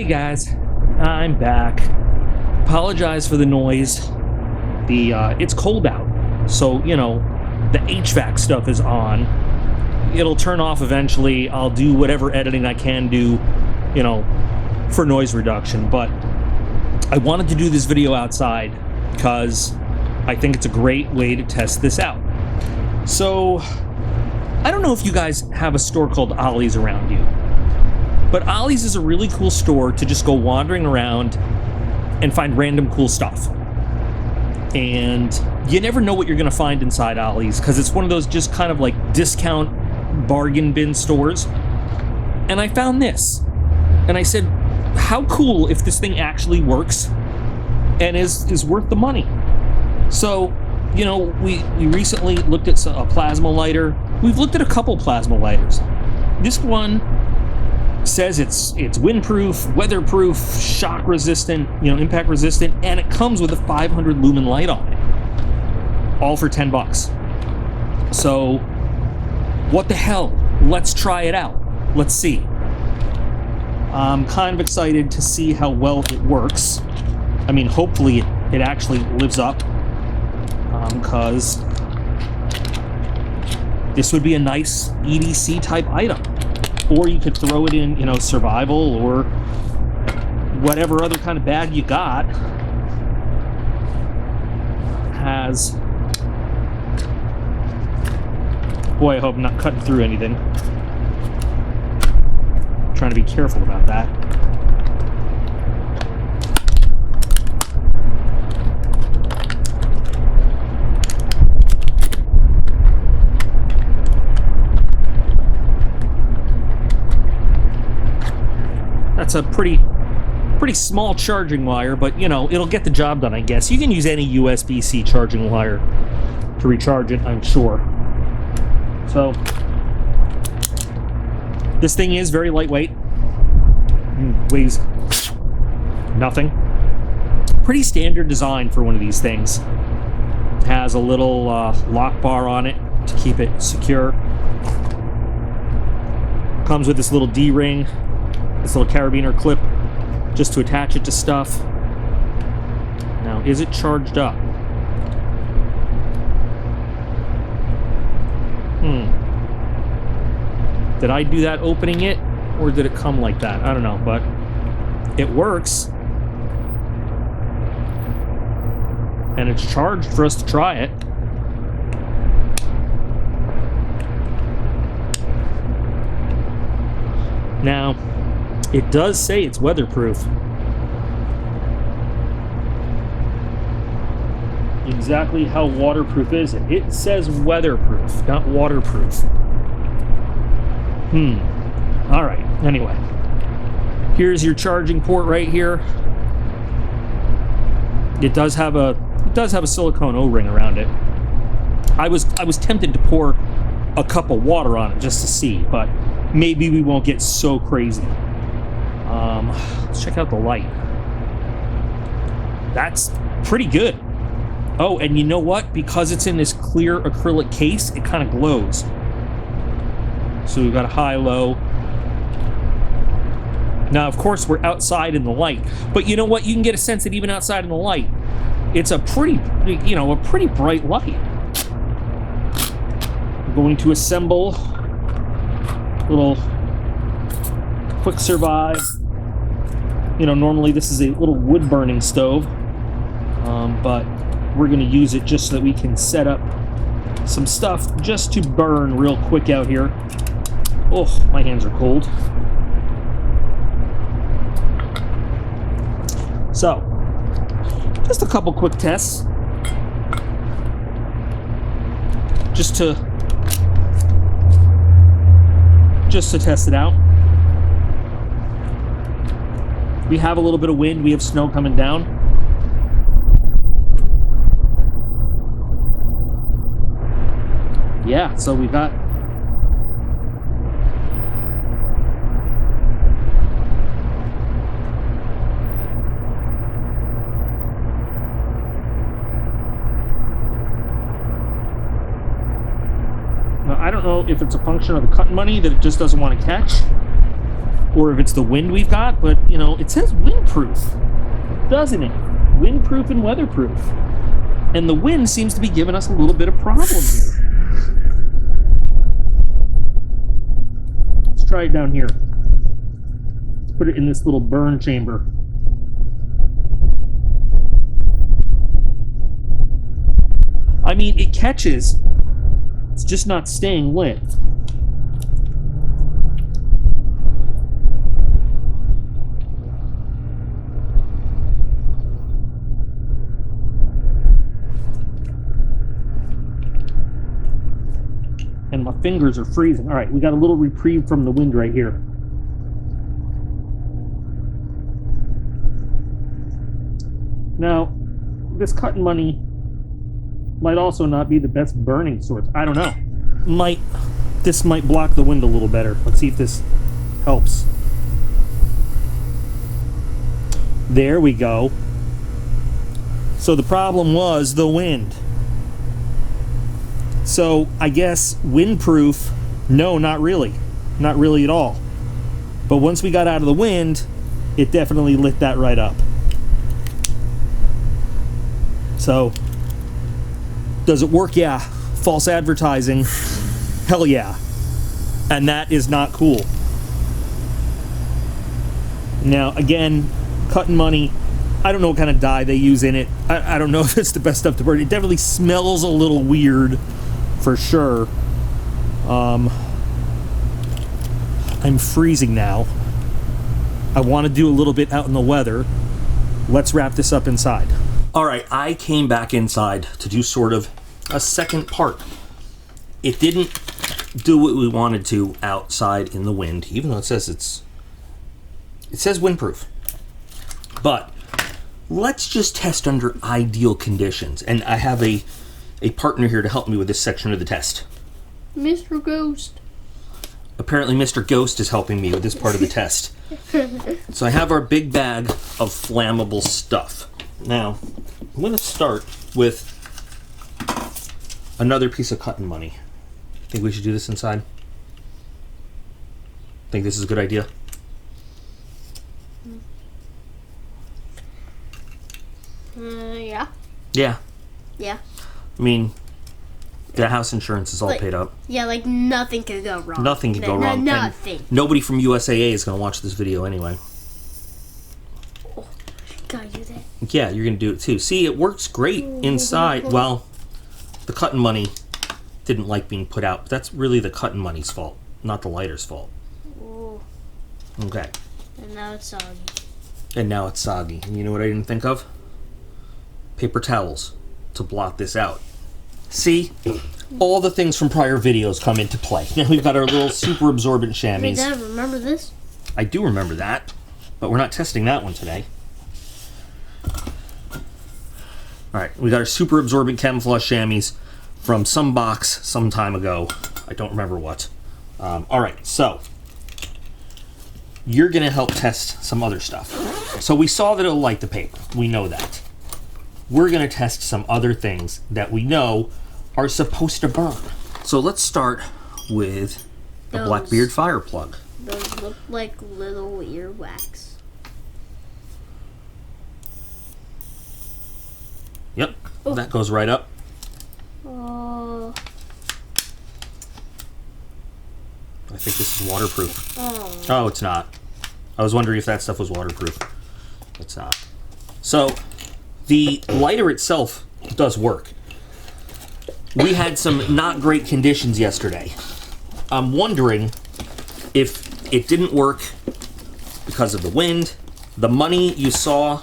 Hey guys, I'm back. Apologize for the noise. It's cold out, so you know the HVAC stuff is on. It'll turn off eventually. I'll do whatever editing I can do, you know, for noise reduction. But I wanted to do this video outside because I think it's a great way to test this out. So I don't know if you guys have a store called Ollie's around you. But Ollie's is a really cool store to just go wandering around and find random cool stuff. And you never know what you're gonna find inside Ollie's because it's one of those just kind of like discount bargain bin stores. And I found this. And I said, how cool if this thing actually works and is worth the money. So, you know, we recently looked at a plasma lighter. We've looked at a couple plasma lighters. This one says it's windproof, weatherproof, shock resistant, you know, impact resistant, and it comes with a 500 lumen light on it. All for 10 bucks. So, what the hell? Let's try it out. Let's see. I'm kind of excited to see how well it works. I mean, hopefully it actually lives up, because this would be a nice EDC type item. Or you could throw it in, you know, survival or whatever other kind of bag you got. Has... Boy, I hope I'm not cutting through anything. I'm trying to be careful about that. That's a pretty small charging wire, but you know, it'll get the job done, I guess. You can use any USB-C charging wire to recharge it, I'm sure. So, this thing is very lightweight. Weighs nothing. Pretty standard design for one of these things. Has a little lock bar on it to keep it secure. Comes with this little D-ring. This little carabiner clip just to attach it to stuff. Now, is it charged up? Did I do that opening it, or did it come like that? I don't know, but it works. And it's charged for us to try it. Now, it does say it's weatherproof. Exactly how waterproof is it? It says weatherproof, not waterproof. Alright, anyway. Here's your charging port right here. It does have a silicone O-ring around it. I was tempted to pour a cup of water on it just to see, but maybe we won't get so crazy. Let's check out the light. That's pretty good. Oh, and you know what? Because it's in this clear acrylic case, it kind of glows. So we've got a high-low. Now, of course, we're outside in the light, but you know what? You can get a sense that even outside in the light, it's a pretty, you know, a pretty bright light. I'm going to assemble little quick survive. You know, normally this is a little wood burning stove, but we're going to use it just so that we can set up some stuff just to burn real quick out here. Oh, my hands are cold. So, just a couple quick tests. Just to test it out. We have a little bit of wind. We have snow coming down. Yeah, so we've got... I don't know if it's a function of the cutting money that it just doesn't want to catch, or if it's the wind we've got, but, you know, it says windproof, doesn't it? Windproof and weatherproof. And the wind seems to be giving us a little bit of problem here. Let's try it down here. Let's put it in this little burn chamber. I mean, it catches. It's just not staying lit. And my fingers are freezing. All right, we got a little reprieve from the wind right here. Now, this cotton money might also not be the best burning source. I don't know. This might block the wind a little better. Let's see if this helps. There we go. So the problem was the wind. So I guess windproof, no, not really. Not really at all. But once we got out of the wind, it definitely lit that right up. So, does it work? Yeah. False advertising? Hell yeah. And that is not cool. Now, again, cotton money, I don't know what kind of dye they use in it. I don't know if it's the best stuff to burn. It definitely smells a little weird, for sure. I'm freezing now. I want to do a little bit out in the weather. Let's wrap this up inside. All right, I came back inside to do sort of a second part. It didn't do what we wanted to outside in the wind, even though it says windproof. But let's just test under ideal conditions. And I have a partner here to help me with this section of the test. Mr. Ghost. Apparently Mr. Ghost is helping me with this part of the test. So I have our big bag of flammable stuff. Now, I'm going to start with another piece of cotton money. Think we should do this inside? Think this is a good idea? Yeah. Yeah. Yeah. I mean, the house insurance is all Like, paid up. Yeah, like nothing could go wrong. Nothing can go wrong. Nothing. And nobody from USAA is going to watch this video anyway. Oh, gotta do that. Yeah, you're going to do it too. See, it works great inside. Well, the cotton money didn't like being put out. But that's really the cotton money's fault, not the lighter's fault. Ooh. Okay. And now it's soggy. And now it's soggy. And you know what I didn't think of? Paper towels to blot this out. See? All the things from prior videos come into play. Now we've got our little super absorbent chamois. Hey, Dad, remember this? I do remember that, but we're not testing that one today. Alright, we got our super absorbent camouflage chamois from some box some time ago. I don't remember what. Alright, so you're going to help test some other stuff. So we saw that it'll light the paper. We know that. We're going to test some other things that we know are supposed to burn. So let's start with the Blackbeard fire plug. Those look like little earwax. Yep, that goes right up. Oh. I think this is waterproof. Oh. Oh, it's not. I was wondering if that stuff was waterproof. It's not. So, the lighter itself does work. We had some not great conditions yesterday. I'm wondering if it didn't work because of the wind. The money you saw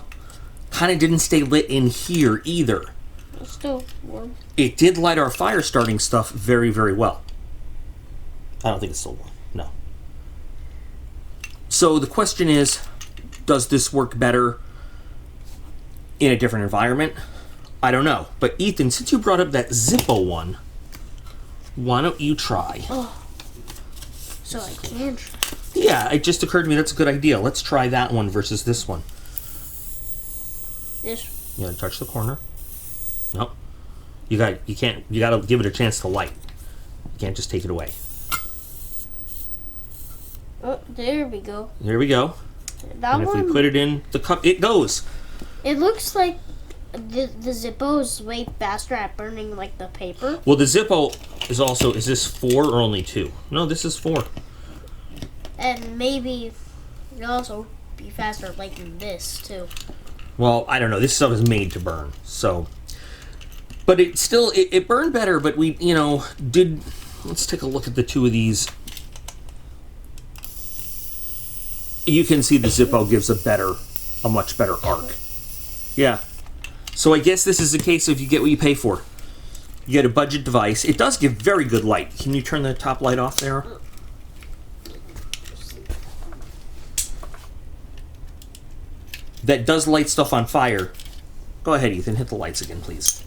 kind of didn't stay lit in here either. It's still warm. It did light our fire starting stuff very, very well. I don't think it's still warm. No. So the question is, does this work better in a different environment? I don't know. But Ethan, since you brought up that Zippo one, why don't you try? Oh. So I can try. Yeah, it just occurred to me that's a good idea. Let's try that one versus this one. This. You gotta touch the corner. Nope. You gotta give it a chance to light. You can't just take it away. Oh, there we go. There we go. That And if one, we put it in the cup, it goes. it looks like the Zippo is way faster at burning like the paper. Well, the Zippo is also, is this 4 or only 2? No, this is 4. And maybe it'll also be faster like this too. Well, I don't know. This stuff is made to burn, so. But it still, it burned better, but we, you know, did. Let's take a look at the 2 of these. You can see the Zippo gives a much better arc. Yeah. So I guess this is the case of you get what you pay for. You get a budget device. It does give very good light. Can you turn the top light off there? That does light stuff on fire. Go ahead, Ethan. Hit the lights again, please.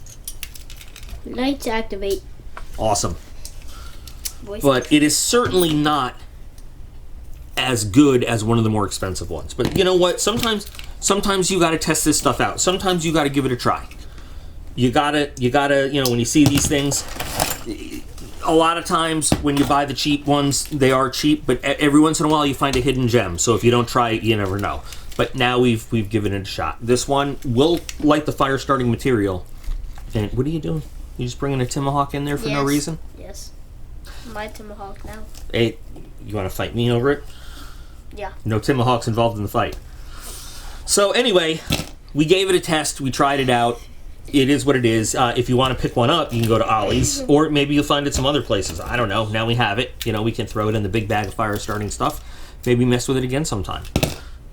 Lights activate. Awesome. Voice. But it is certainly not as good as one of the more expensive ones. But you know what? Sometimes you got to test this stuff out. Sometimes you got to give it a try. You gotta, you know, when you see these things, a lot of times when you buy the cheap ones, they are cheap, but every once in a while you find a hidden gem. So if you don't try it, you never know. But now we've given it a shot. This one will light the fire starting material. And what are you doing? You just bringing a Tomahawk in there for no reason? Yes. My Tomahawk now. Hey, you want to fight me over it? Yeah. No Tomahawks involved in the fight. So anyway, we gave it a test. We tried it out. It is what it is. If you want to pick one up, you can go to Ollie's, or maybe you'll find it some other places. I don't know. Now we have it. You know, we can throw it in the big bag of fire starting stuff. Maybe mess with it again sometime.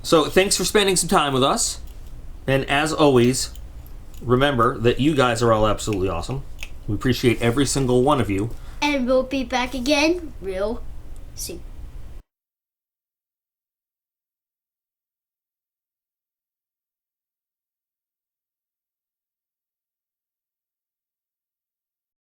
So thanks for spending some time with us. And as always, remember that you guys are all absolutely awesome. We appreciate every single one of you. And we'll be back again real soon.